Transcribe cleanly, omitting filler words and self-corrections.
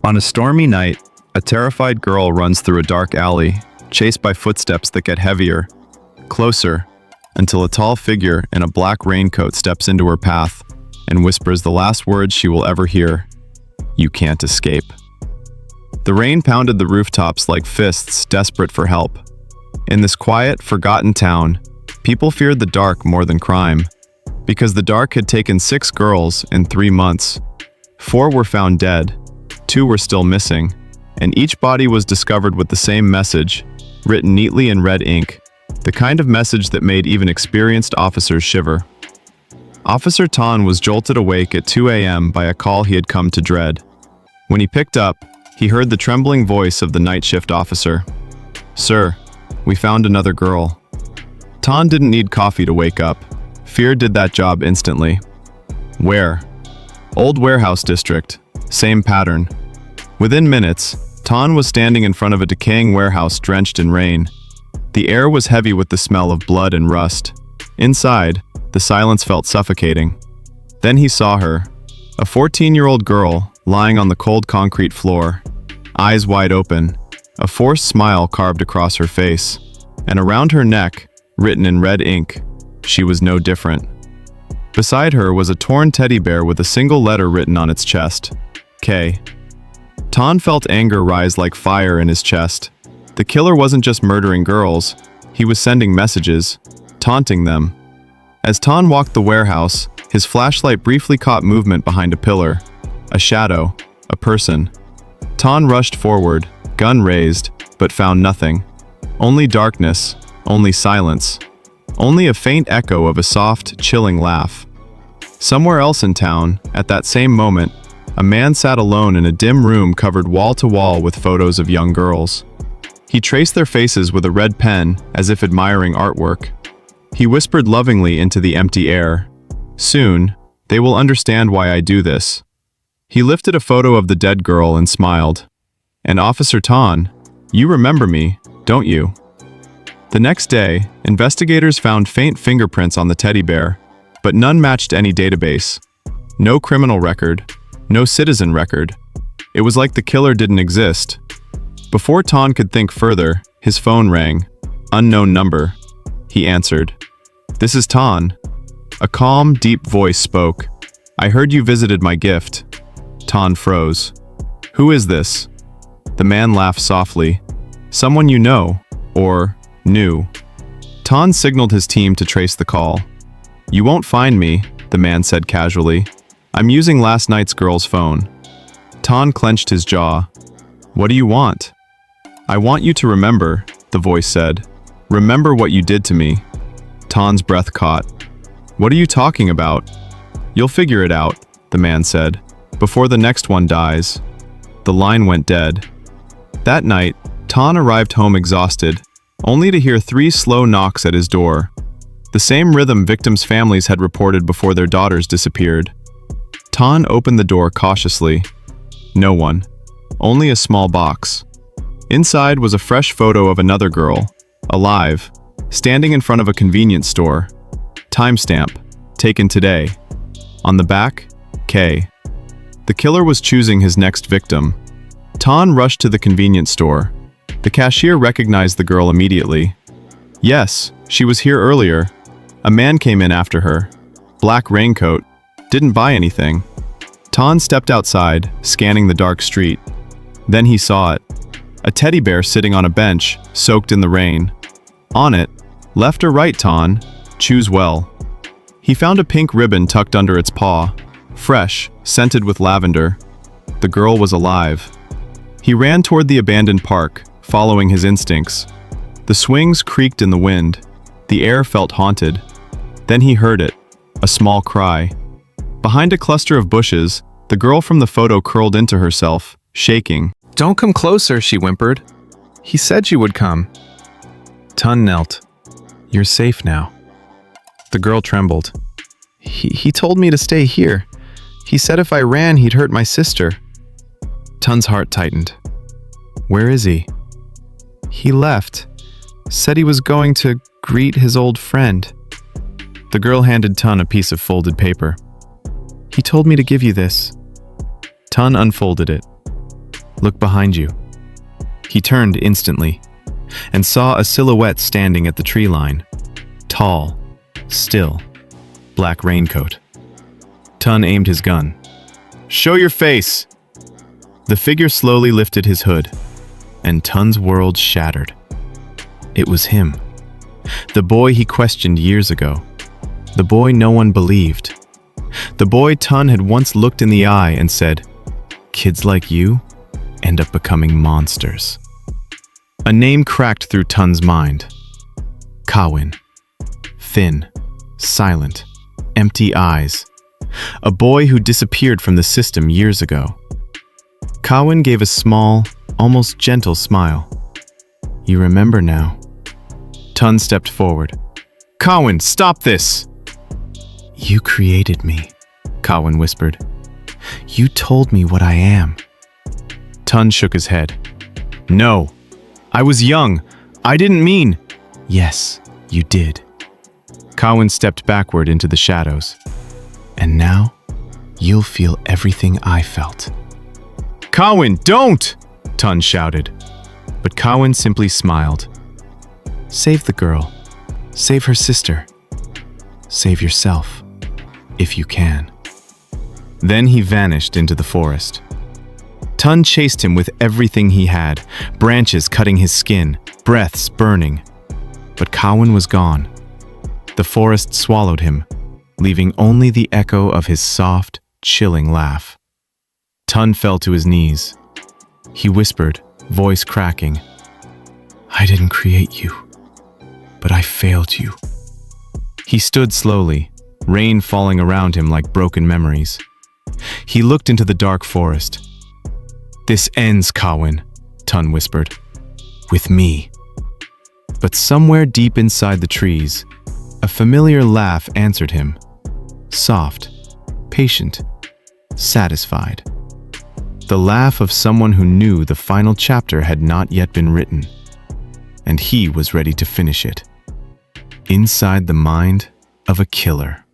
On a stormy night, a terrified girl runs through a dark alley, chased by footsteps that get heavier, closer, until a tall figure in a black raincoat steps into her path and whispers the last words she will ever hear: "You can't escape." The rain pounded the rooftops like fists desperate for help. In this quiet, forgotten town, people feared the dark more than crime, because the dark had taken 6 girls in 3 months. 4 were found dead, 2 were still missing, and each body was discovered with the same message, written neatly in red ink, the kind of message that made even experienced officers shiver. Officer Tan was jolted awake at 2 a.m. by a call he had come to dread. When he picked up, he heard the trembling voice of the night shift officer. "Sir, we found another girl." Tan didn't need coffee to wake up. Fear did that job instantly. Where? Old warehouse district. Same pattern. Within minutes, Tan was standing in front of a decaying warehouse drenched in rain. The air was heavy with the smell of blood and rust. Inside, the silence felt suffocating. Then he saw her, a 14-year-old girl lying on the cold concrete floor, eyes wide open, a forced smile carved across her face, and around her neck, written in red ink, she was no different. Beside her was a torn teddy bear with a single letter written on its chest: K. Tan felt anger rise like fire in his chest. The killer wasn't just murdering girls, he was sending messages, taunting them. As Tan walked the warehouse, his flashlight briefly caught movement behind a pillar. A shadow, a person. Tan rushed forward, gun raised, but found nothing. Only darkness, only silence. Only a faint echo of a soft, chilling laugh. Somewhere else in town, at that same moment, a man sat alone in a dim room covered wall to wall with photos of young girls. He traced their faces with a red pen, as if admiring artwork. He whispered lovingly into the empty air, "Soon, they will understand why I do this." He lifted a photo of the dead girl and smiled. "And Officer Tan, you remember me, don't you?" The next day, investigators found faint fingerprints on the teddy bear, but none matched any database. No criminal record, no citizen record. It was like the killer didn't exist. Before Tan could think further, his phone rang. Unknown number. He answered. "This is Tan." A calm, deep voice spoke. "I heard you visited my gift." Tan froze. "Who is this?" The man laughed softly. "Someone you know, or knew." Tan signaled his team to trace the call. "You won't find me," the man said casually. "I'm using last night's girl's phone." Tan clenched his jaw. "What do you want?" "I want you to remember," the voice said. "Remember what you did to me." Tan's breath caught. "What are you talking about?" "You'll figure it out," the man said, "before the next one dies." The line went dead. That night, Tan arrived home exhausted, only to hear 3 slow knocks at his door. The same rhythm victims' families had reported before their daughters disappeared. Tan opened the door cautiously. No one. Only a small box. Inside was a fresh photo of another girl, alive, standing in front of a convenience store. Timestamp, taken today. On the back, K. The killer was choosing his next victim. Tan rushed to the convenience store. The cashier recognized the girl immediately. Yes, she was here earlier. A man came in after her. Black raincoat. Didn't buy anything. Tan stepped outside, scanning the dark street. Then he saw it. A teddy bear sitting on a bench, soaked in the rain. On it, left or right, Tan? Choose well. He found a pink ribbon tucked under its paw, fresh, scented with lavender. The girl was alive. He ran toward the abandoned park, following his instincts. The swings creaked in the wind. The air felt haunted. Then he heard it, a small cry. Behind a cluster of bushes, the girl from the photo curled into herself, shaking. "Don't come closer," she whimpered. "He said you would come." Tan knelt. "You're safe now." The girl trembled. He told me to stay here. He said if I ran, he'd hurt my sister." Tan's heart tightened. "Where is he?" "He left. Said he was going to greet his old friend." The girl handed Tan a piece of folded paper. "He told me to give you this." Tan unfolded it. Look behind you." He turned instantly and saw a silhouette standing at the tree line. Tall, still, black raincoat. Tun aimed his gun. "Show your face!" The figure slowly lifted his hood, and Tun's world shattered. It was him. The boy he questioned years ago. The boy no one believed. The boy Tun had once looked in the eye and said, "Kids like you end up becoming monsters." A name cracked through Tun's mind. Kawin. Thin, silent, empty eyes. A boy who disappeared from the system years ago. Kawin gave a small, almost gentle smile. "You remember now." Tun stepped forward. "Kawin, stop this!" "You created me," Kawin whispered. "You told me what I am." Tun shook his head. "No, I was young. I didn't mean—" "Yes, you did." Kawin stepped backward into the shadows. "And now, you'll feel everything I felt." "Kawin, don't!" Tun shouted. But Kawin simply smiled. "Save the girl. Save her sister. Save yourself, if you can." Then he vanished into the forest. Tun chased him with everything he had, branches cutting his skin, breaths burning. But Kawin was gone. The forest swallowed him, leaving only the echo of his soft, chilling laugh. Tun fell to his knees. He whispered, voice cracking, "I didn't create you, but I failed you." He stood slowly, rain falling around him like broken memories. He looked into the dark forest. "This ends, Kawin," Tun whispered. "With me." But somewhere deep inside the trees, a familiar laugh answered him. Soft, patient, satisfied. The laugh of someone who knew the final chapter had not yet been written, and he was ready to finish it. Inside the mind of a killer.